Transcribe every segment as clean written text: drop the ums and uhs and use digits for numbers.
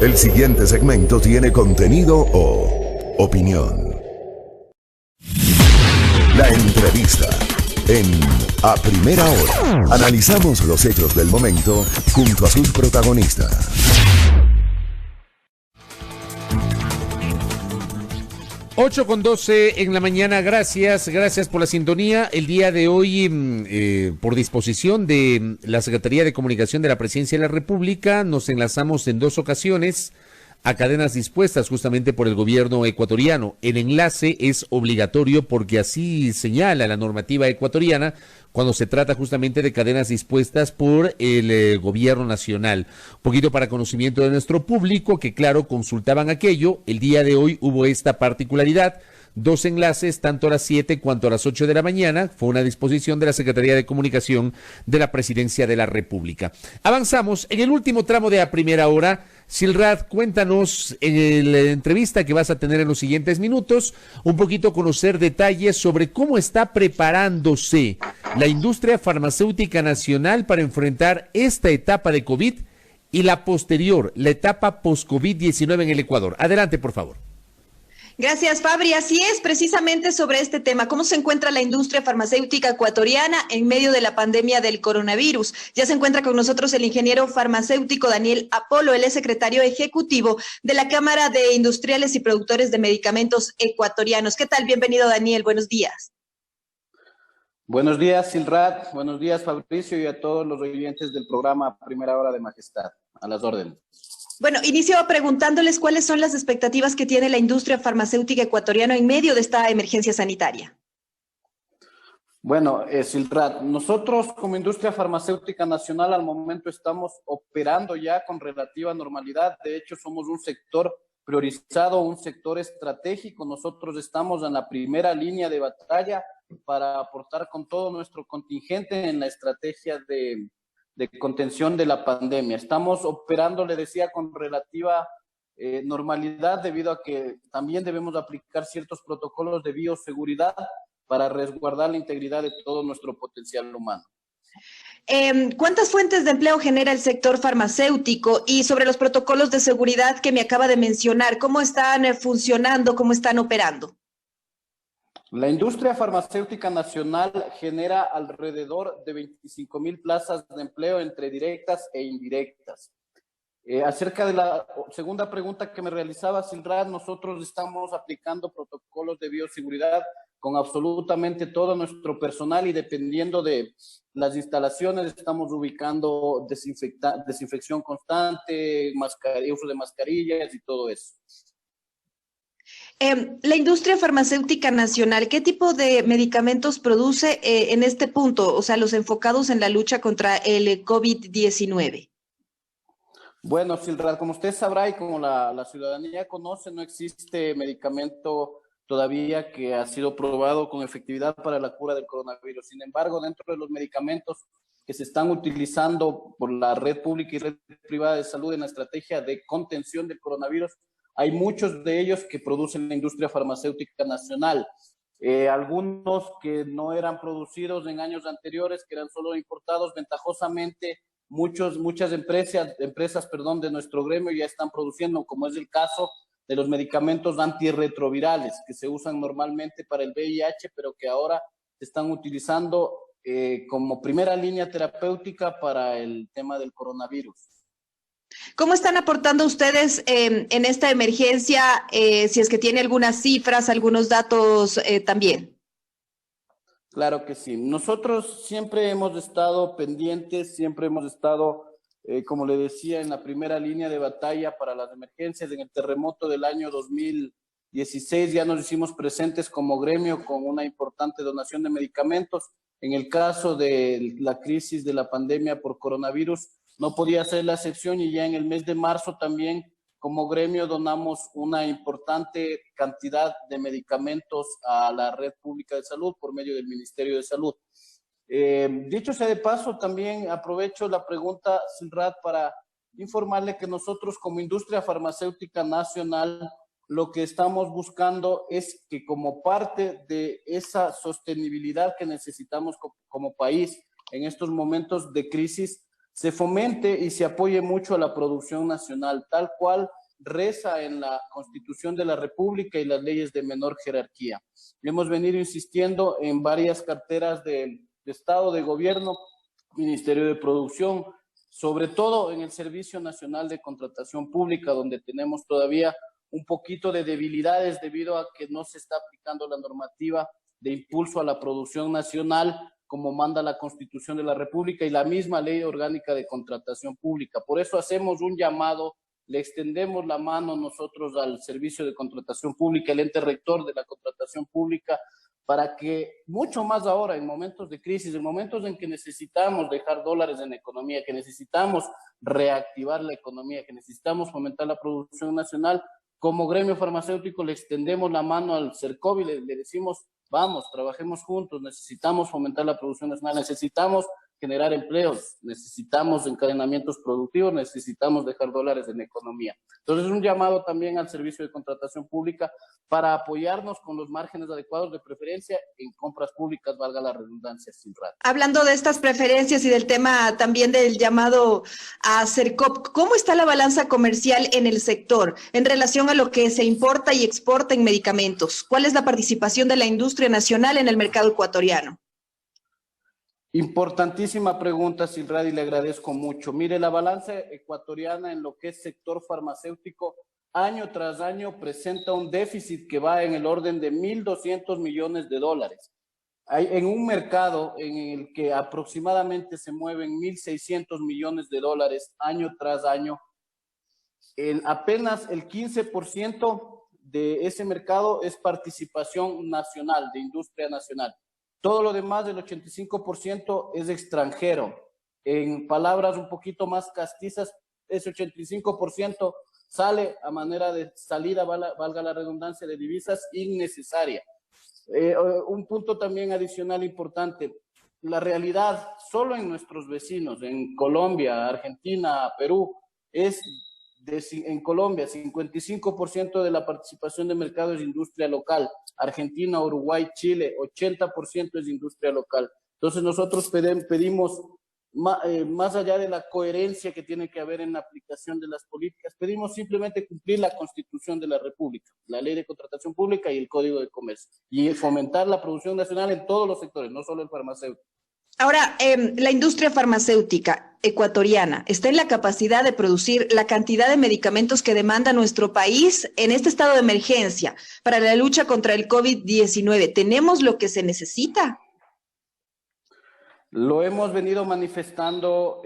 El siguiente segmento tiene contenido o opinión. La entrevista en A Primera Hora. Analizamos los hechos del momento junto a sus protagonistas. 8:12 en la mañana, gracias por la sintonía. El día de hoy, por disposición de la Secretaría de Comunicación de la Presidencia de la República, nos enlazamos en 2 ocasiones a cadenas dispuestas justamente por el gobierno ecuatoriano. El enlace es obligatorio porque así señala la normativa ecuatoriana cuando se trata justamente de cadenas dispuestas por el gobierno nacional. Un poquito para conocimiento de nuestro público, que claro, consultaban aquello. El día de hoy hubo esta particularidad. 2 enlaces, tanto a las 7 cuanto a las 8 de la mañana. Fue una disposición de la Secretaría de Comunicación de la Presidencia de la República. Avanzamos en el último tramo de A Primera Hora. Silrad, cuéntanos en la entrevista que vas a tener en los siguientes minutos, un poquito conocer detalles sobre cómo está preparándose la industria farmacéutica nacional para enfrentar esta etapa de COVID y la posterior, la etapa post-COVID-19 en el Ecuador. Adelante, por favor. Gracias, Fabri. Así es, precisamente sobre este tema. ¿Cómo se encuentra la industria farmacéutica ecuatoriana en medio de la pandemia del coronavirus? Ya se encuentra con nosotros el ingeniero farmacéutico Daniel Apolo. Él es secretario ejecutivo de la Cámara de Industriales y Productores de Medicamentos Ecuatorianos. ¿Qué tal? Bienvenido, Daniel. Buenos días. Buenos días, Silrad. Buenos días, Fabricio, y a todos los oyentes del programa Primera Hora de Majestad. A las órdenes. Bueno, inicio preguntándoles cuáles son las expectativas que tiene la industria farmacéutica ecuatoriana en medio de esta emergencia sanitaria. Bueno, Silrad, nosotros como industria farmacéutica nacional al momento estamos operando ya con relativa normalidad. De hecho, somos un sector priorizado, un sector estratégico. Nosotros estamos en la primera línea de batalla para aportar con todo nuestro contingente en la estrategia de contención de la pandemia. Estamos operando, le decía, con relativa normalidad debido a que también debemos aplicar ciertos protocolos de bioseguridad para resguardar la integridad de todo nuestro potencial humano. ¿Cuántas fuentes de empleo genera el sector farmacéutico? Y sobre los protocolos de seguridad que me acaba de mencionar, ¿cómo están funcionando, cómo están operando? La industria farmacéutica nacional genera alrededor de 25,000 plazas de empleo entre directas e indirectas. Acerca de la segunda pregunta que me realizaba, Silrad, nosotros estamos aplicando protocolos de bioseguridad con absolutamente todo nuestro personal y dependiendo de las instalaciones estamos ubicando desinfección constante, uso de mascarillas y todo eso. La industria farmacéutica nacional, ¿qué tipo de medicamentos produce en este punto? O sea, los enfocados en la lucha contra el COVID-19. Bueno, Silrad, como usted sabrá y como la ciudadanía conoce, no existe medicamento todavía que ha sido probado con efectividad para la cura del coronavirus. Sin embargo, dentro de los medicamentos que se están utilizando por la red pública y red privada de salud en la estrategia de contención del coronavirus, hay muchos de ellos que producen la industria farmacéutica nacional. Algunos que no eran producidos en años anteriores, que eran solo importados, ventajosamente muchas empresas de nuestro gremio ya están produciendo, como es el caso de los medicamentos antirretrovirales que se usan normalmente para el VIH, pero que ahora se están utilizando como primera línea terapéutica para el tema del coronavirus. ¿Cómo están aportando ustedes en esta emergencia? Si es que tiene algunas cifras, algunos datos también. Claro que sí. Nosotros siempre hemos estado pendientes, siempre hemos estado, como le decía, en la primera línea de batalla para las emergencias. En el terremoto del año 2016 ya nos hicimos presentes como gremio con una importante donación de medicamentos. En el caso de la crisis de la pandemia por coronavirus, no podía ser la excepción y ya en el mes de marzo también como gremio donamos una importante cantidad de medicamentos a la red pública de salud por medio del Ministerio de Salud. Dicho sea de paso, también aprovecho la pregunta, Silrad, para informarle que nosotros como industria farmacéutica nacional lo que estamos buscando es que como parte de esa sostenibilidad que necesitamos como país en estos momentos de crisis, se fomente y se apoye mucho a la producción nacional, tal cual reza en la Constitución de la República y las leyes de menor jerarquía. Hemos venido insistiendo en varias carteras de Estado, de Gobierno, Ministerio de Producción, sobre todo en el Servicio Nacional de Contratación Pública, donde tenemos todavía un poquito de debilidades debido a que no se está aplicando la normativa de impulso a la producción nacional como manda la Constitución de la República y la misma Ley Orgánica de Contratación Pública. Por eso hacemos un llamado, le extendemos la mano nosotros al Servicio de Contratación Pública, el ente rector de la contratación pública, para que mucho más ahora, en momentos de crisis, en momentos en que necesitamos dejar dólares en la economía, que necesitamos reactivar la economía, que necesitamos fomentar la producción nacional, como gremio farmacéutico le extendemos la mano al CERCOV y le decimos, vamos, trabajemos juntos, necesitamos fomentar la producción nacional, necesitamos generar empleos, necesitamos encadenamientos productivos, necesitamos dejar dólares en la economía. Entonces, es un llamado también al Servicio de Contratación Pública para apoyarnos con los márgenes adecuados de preferencia en compras públicas, valga la redundancia, sin rato. Hablando de estas preferencias y del tema también del llamado a CERCOP, ¿cómo está la balanza comercial en el sector en relación a lo que se importa y exporta en medicamentos? ¿Cuál es la participación de la industria nacional en el mercado ecuatoriano? Importantísima pregunta, Silrad, y le agradezco mucho. Mire, la balanza ecuatoriana en lo que es sector farmacéutico, año tras año presenta un déficit que va en el orden de 1.200 millones de dólares. Hay en un mercado en el que aproximadamente se mueven 1.600 millones de dólares año tras año, apenas el 15% de ese mercado es participación nacional, de industria nacional. Todo lo demás, del 85%, es extranjero. En palabras un poquito más castizas, ese 85% sale a manera de salida, valga la redundancia, de divisas innecesaria. Un punto también adicional importante, la realidad solo en nuestros vecinos, en Colombia, Argentina, Perú, en Colombia, 55% de la participación de mercado es industria local. Argentina, Uruguay, Chile, 80% es industria local. Entonces nosotros pedimos, más allá de la coherencia que tiene que haber en la aplicación de las políticas, pedimos simplemente cumplir la Constitución de la República, la Ley de Contratación Pública y el Código de Comercio, y fomentar la producción nacional en todos los sectores, no solo el farmacéutico. Ahora, la industria farmacéutica ecuatoriana está en la capacidad de producir la cantidad de medicamentos que demanda nuestro país en este estado de emergencia para la lucha contra el COVID-19. ¿Tenemos lo que se necesita? Lo hemos venido manifestando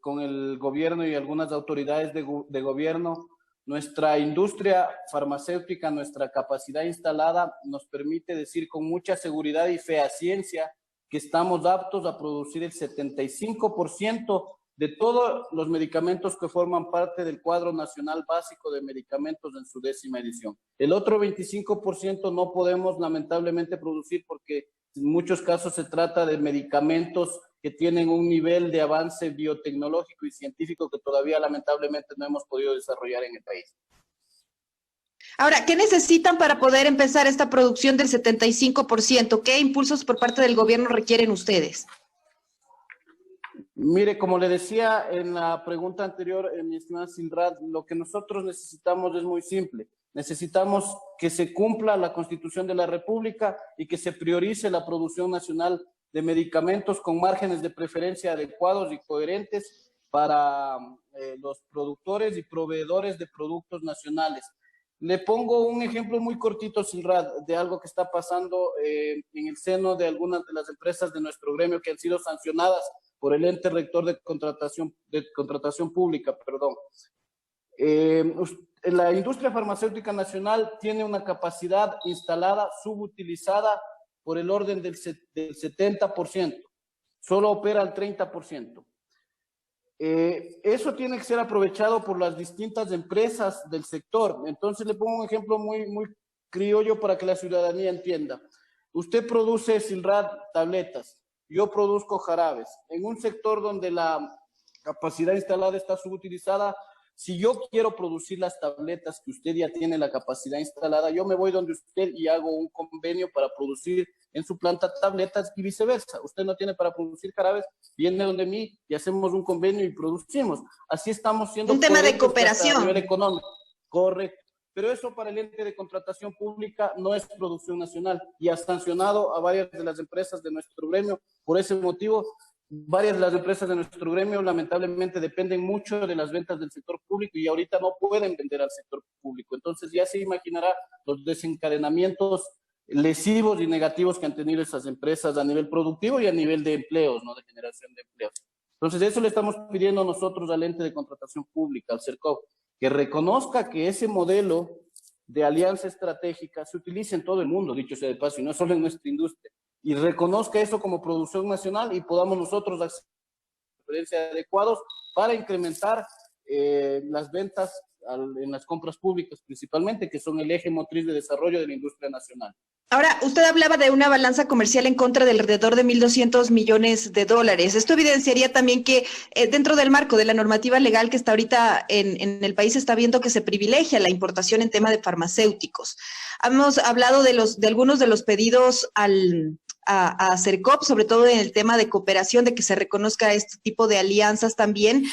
con el gobierno y algunas autoridades de gobierno. Nuestra industria farmacéutica, nuestra capacidad instalada nos permite decir con mucha seguridad y fehaciencia que estamos aptos a producir el 75% de todos los medicamentos que forman parte del cuadro nacional básico de medicamentos en su 10ª edición. El otro 25% no podemos lamentablemente producir porque en muchos casos se trata de medicamentos que tienen un nivel de avance biotecnológico y científico que todavía lamentablemente no hemos podido desarrollar en el país. Ahora, ¿qué necesitan para poder empezar esta producción del 75%? ¿Qué impulsos por parte del gobierno requieren ustedes? Mire, como le decía en la pregunta anterior, mi estimada Silrad, lo que nosotros necesitamos es muy simple. Necesitamos que se cumpla la Constitución de la República y que se priorice la producción nacional de medicamentos con márgenes de preferencia adecuados y coherentes para los productores y proveedores de productos nacionales. Le pongo un ejemplo muy cortito, Silrad, de algo que está pasando en el seno de algunas de las empresas de nuestro gremio que han sido sancionadas por el ente rector de contratación pública, perdón. La industria farmacéutica nacional tiene una capacidad instalada subutilizada por el orden del 70%, solo opera al 30%. Eso tiene que ser aprovechado por las distintas empresas del sector. Entonces le pongo un ejemplo muy criollo para que la ciudadanía entienda. Usted produce, Silrad, tabletas, yo produzco jarabes. En un sector donde la capacidad instalada está subutilizada, si yo quiero producir las tabletas que usted ya tiene la capacidad instalada, yo me voy donde usted y hago un convenio para producir en su planta tabletas y viceversa. Usted no tiene para producir jarabes, viene donde mí y hacemos un convenio y producimos. Así estamos siendo un tema de cooperación a nivel económico. Correcto. Pero eso para el ente de contratación pública no es producción nacional y ha sancionado a varias de las empresas de nuestro gremio. Por ese motivo, varias de las empresas de nuestro gremio lamentablemente dependen mucho de las ventas del sector público y ahorita no pueden vender al sector público. Entonces ya se imaginará los desencadenamientos lesivos y negativos que han tenido esas empresas a nivel productivo y a nivel de empleos, ¿no? De generación de empleos. Entonces eso le estamos pidiendo nosotros al ente de contratación pública, al CERCOP, que reconozca que ese modelo de alianza estratégica se utiliza en todo el mundo, dicho sea de paso, y no solo en nuestra industria, y reconozca eso como producción nacional y podamos nosotros hacer referencias adecuados para incrementar las ventas en las compras públicas principalmente, que son el eje motriz de desarrollo de la industria nacional. Ahora, usted hablaba de una balanza comercial en contra del alrededor de 1.200 millones de dólares. Esto evidenciaría también que dentro del marco de la normativa legal que está ahorita en el país, está viendo que se privilegia la importación en tema de farmacéuticos. Hemos hablado de algunos de los pedidos a CERCOP, sobre todo en el tema de cooperación, de que se reconozca este tipo de alianzas también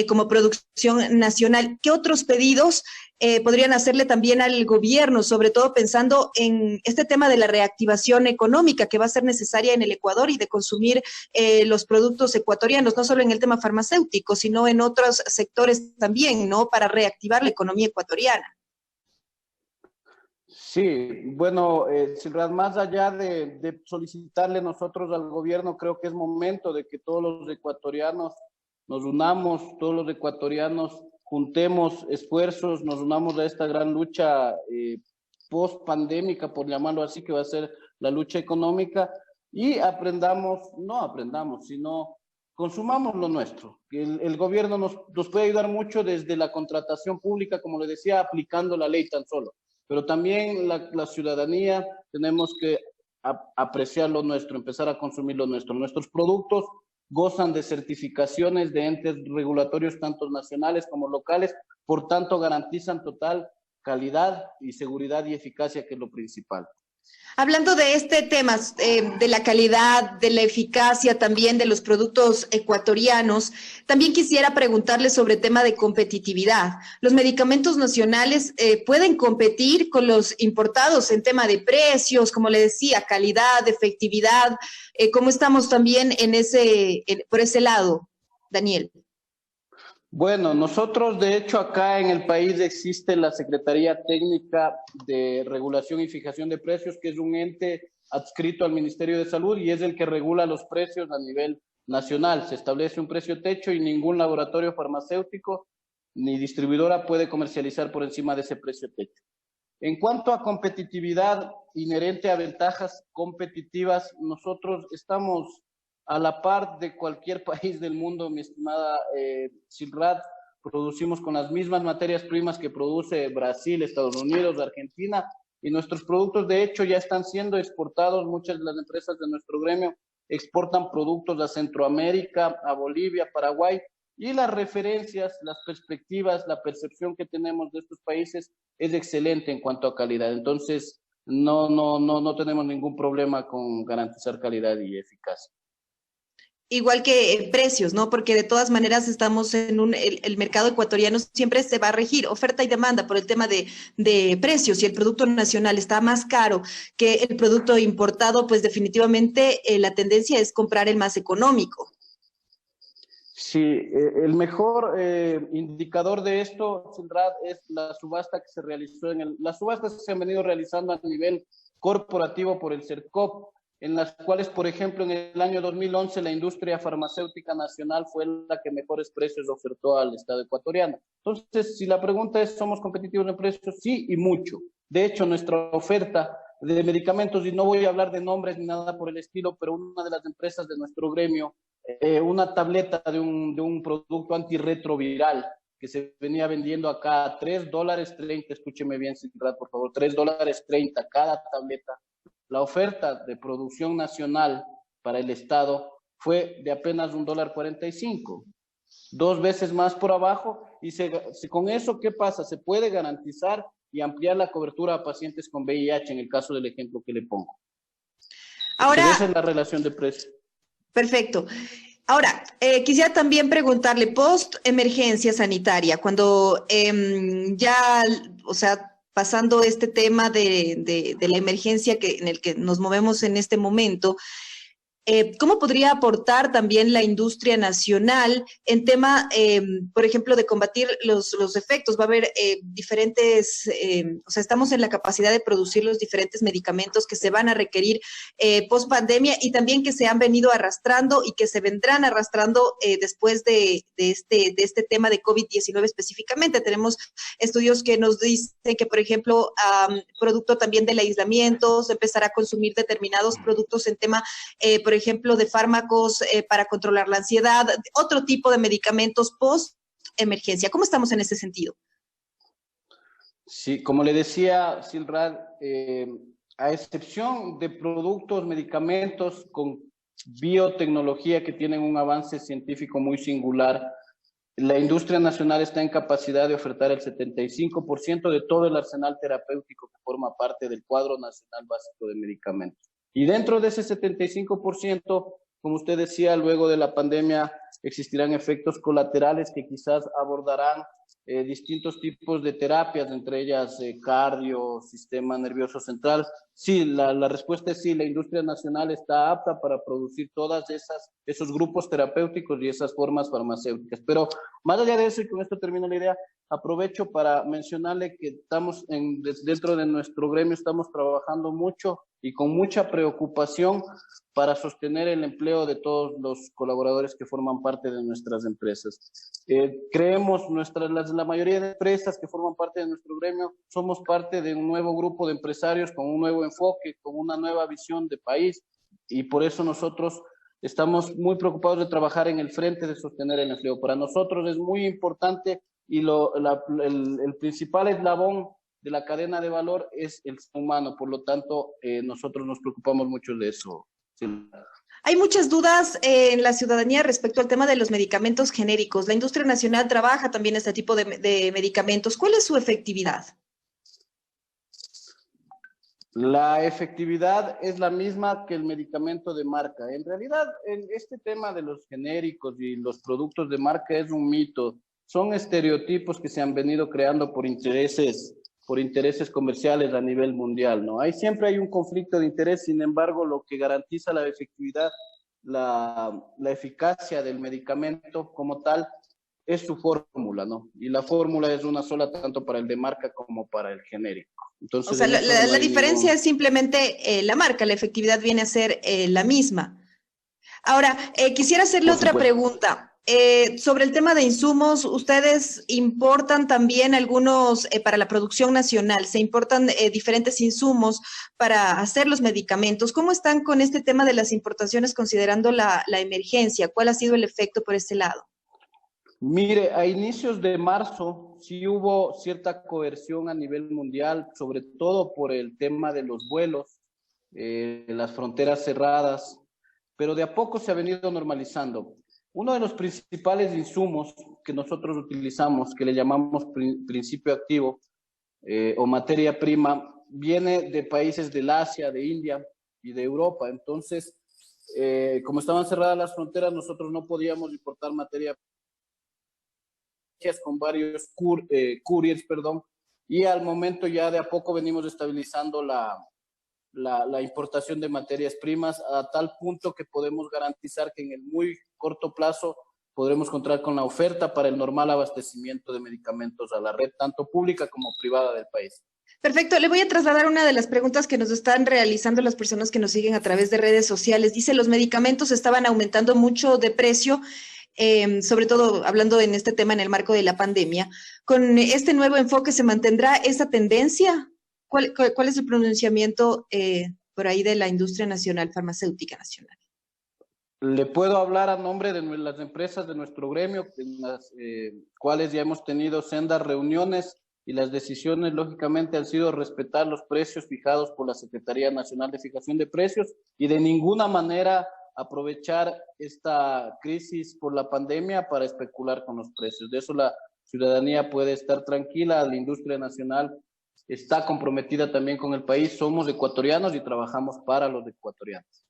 como producción nacional. ¿Qué otros pedidos podrían hacerle también al gobierno, sobre todo pensando en este tema de la reactivación económica que va a ser necesaria en el Ecuador y de consumir los productos ecuatorianos, no solo en el tema farmacéutico, sino en otros sectores también, ¿no? Para reactivar la economía ecuatoriana. Sí, bueno, Silrat, más allá de solicitarle nosotros al gobierno, creo que es momento de que todos los ecuatorianos nos unamos, todos los ecuatorianos juntemos esfuerzos, nos unamos a esta gran lucha post-pandémica, por llamarlo así, que va a ser la lucha económica, y no aprendamos, sino consumamos lo nuestro. El gobierno nos puede ayudar mucho desde la contratación pública, como le decía, aplicando la ley tan solo. Pero también la ciudadanía tenemos que apreciar lo nuestro, empezar a consumir lo nuestro. Nuestros productos gozan de certificaciones de entes regulatorios, tanto nacionales como locales, por tanto garantizan total calidad y seguridad y eficacia, que es lo principal. Hablando de este tema, de la calidad, de la eficacia también de los productos ecuatorianos, también quisiera preguntarle sobre el tema de competitividad. ¿Los medicamentos nacionales pueden competir con los importados en tema de precios, como le decía, calidad, efectividad? ¿Cómo estamos también por ese lado, Daniel? Bueno, nosotros de hecho acá en el país existe la Secretaría Técnica de Regulación y Fijación de Precios, que es un ente adscrito al Ministerio de Salud y es el que regula los precios a nivel nacional. Se establece un precio techo y ningún laboratorio farmacéutico ni distribuidora puede comercializar por encima de ese precio techo. En cuanto a competitividad inherente a ventajas competitivas, nosotros estamos a la par de cualquier país del mundo, mi estimada Silrat. Producimos con las mismas materias primas que produce Brasil, Estados Unidos, Argentina, y nuestros productos de hecho ya están siendo exportados. Muchas de las empresas de nuestro gremio exportan productos a Centroamérica, a Bolivia, Paraguay, y las referencias, las perspectivas, la percepción que tenemos de estos países es excelente en cuanto a calidad. Entonces, no tenemos ningún problema con garantizar calidad y eficacia. Igual que precios, ¿no? Porque de todas maneras estamos en el mercado ecuatoriano siempre se va a regir oferta y demanda por el tema de precios. Si el producto nacional está más caro que el producto importado, pues definitivamente la tendencia es comprar el más económico. Sí, el mejor indicador de esto, Silrat, es la subasta que se realizó las subastas que se han venido realizando a nivel corporativo por el CERCOP, en las cuales, por ejemplo, en el año 2011 la industria farmacéutica nacional fue la que mejores precios ofertó al Estado ecuatoriano. Entonces, si la pregunta es, ¿somos competitivos en precios? Sí, y mucho. De hecho, nuestra oferta de medicamentos, y no voy a hablar de nombres ni nada por el estilo, pero una de las empresas de nuestro gremio, una tableta de un producto antirretroviral que se venía vendiendo acá a $3.30, escúcheme bien, por favor, $3.30 cada tableta. La oferta de producción nacional para el Estado fue de apenas $1.45, 2 veces más por abajo, y con eso, ¿qué pasa? Se puede garantizar y ampliar la cobertura a pacientes con VIH en el caso del ejemplo que le pongo. Ahora, esa es la relación de precio. perfecto. Ahora, quisiera también preguntarle, post-emergencia sanitaria, cuando ya, o sea, pasando este tema de la emergencia en el que nos movemos en este momento, ¿cómo podría aportar también la industria nacional en tema, por ejemplo, de combatir los efectos? Va a haber diferentes, o sea, estamos en la capacidad de producir los diferentes medicamentos que se van a requerir post pandemia y también que se han venido arrastrando y que se vendrán arrastrando después de este tema de COVID-19 específicamente. Tenemos estudios que nos dicen que, por ejemplo, producto también del aislamiento, se empezará a consumir determinados productos en tema, por ejemplo, de fármacos para controlar la ansiedad, otro tipo de medicamentos post-emergencia. ¿Cómo estamos en ese sentido? Sí, como le decía Silrad, a excepción de productos, medicamentos con biotecnología que tienen un avance científico muy singular, la industria nacional está en capacidad de ofertar el 75% de todo el arsenal terapéutico que forma parte del cuadro nacional básico de medicamentos. Y dentro de ese 75%, como usted decía, luego de la pandemia existirán efectos colaterales que quizás abordarán distintos tipos de terapias, entre ellas cardio, sistema nervioso central. Sí, la respuesta es sí, la industria nacional está apta para producir todas esos grupos terapéuticos y esas formas farmacéuticas. Pero más allá de eso, y con esto termino la idea, aprovecho para mencionarle que estamos dentro de nuestro gremio, estamos trabajando mucho y con mucha preocupación para sostener el empleo de todos los colaboradores que forman parte de nuestras empresas. Creemos, la mayoría de empresas que forman parte de nuestro gremio, somos parte de un nuevo grupo de empresarios con un nuevo enfoque, con una nueva visión de país, y por eso nosotros estamos muy preocupados de trabajar en el frente de sostener el empleo. Para nosotros es muy importante y el principal eslabón de la cadena de valor es el ser humano, por lo tanto nosotros nos preocupamos mucho de eso. Sí. Hay muchas dudas en la ciudadanía respecto al tema de los medicamentos genéricos. La industria nacional trabaja también este tipo de medicamentos. ¿Cuál es su efectividad? La efectividad es la misma que el medicamento de marca. En realidad, este tema de los genéricos y los productos de marca es un mito. Son estereotipos que se han venido creando por intereses comerciales a nivel mundial, ¿no? Siempre hay un conflicto de interés, sin embargo, lo que garantiza la efectividad, la eficacia del medicamento como tal, es su fórmula, ¿no? Y la fórmula es una sola tanto para el de marca como para el genérico. Entonces, o sea, la diferencia es simplemente la marca, la efectividad viene a ser la misma. Ahora, quisiera hacerle otra pregunta. Sobre el tema de insumos, ustedes importan también algunos para la producción nacional, se importan diferentes insumos para hacer los medicamentos. ¿Cómo están con este tema de las importaciones considerando la emergencia? ¿Cuál ha sido el efecto por este lado? Mire, a inicios de marzo sí hubo cierta coerción a nivel mundial, sobre todo por el tema de los vuelos, las fronteras cerradas, pero de a poco se ha venido normalizando. Uno de los principales insumos que nosotros utilizamos, que le llamamos principio activo o materia prima, viene de países del Asia, de India y de Europa. Entonces, como estaban cerradas las fronteras, nosotros no podíamos importar materia prima con varios couriers, y al momento ya de a poco venimos estabilizando la importación de materias primas a tal punto que podemos garantizar que en el muy corto plazo podremos contar con la oferta para el normal abastecimiento de medicamentos a la red, tanto pública como privada del país. Perfecto, le voy a trasladar una de las preguntas que nos están realizando las personas que nos siguen a través de redes sociales. Dice, los medicamentos estaban aumentando mucho de precio, sobre todo hablando en este tema en el marco de la pandemia. ¿Con este nuevo enfoque se mantendrá esa tendencia? ¿Cuál es el pronunciamiento por ahí de la industria nacional, farmacéutica nacional? Le puedo hablar a nombre de las empresas de nuestro gremio, en las cuales ya hemos tenido sendas reuniones y las decisiones, lógicamente, han sido respetar los precios fijados por la Secretaría Nacional de Fijación de Precios y de ninguna manera aprovechar esta crisis por la pandemia para especular con los precios. De eso la ciudadanía puede estar tranquila, la industria nacional está comprometida también con el país, somos ecuatorianos y trabajamos para los ecuatorianos.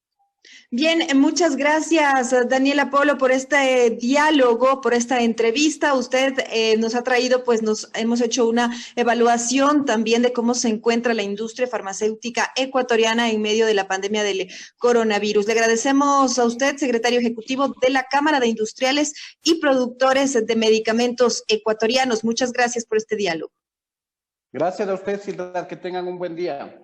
Bien, muchas gracias, Daniela Polo, por este diálogo, por esta entrevista. Usted nos ha traído, pues nos hemos hecho una evaluación también de cómo se encuentra la industria farmacéutica ecuatoriana en medio de la pandemia del coronavirus. Le agradecemos a usted, secretario ejecutivo de la Cámara de Industriales y Productores de Medicamentos Ecuatorianos. Muchas gracias por este diálogo. Gracias a ustedes, Silda, que tengan un buen día.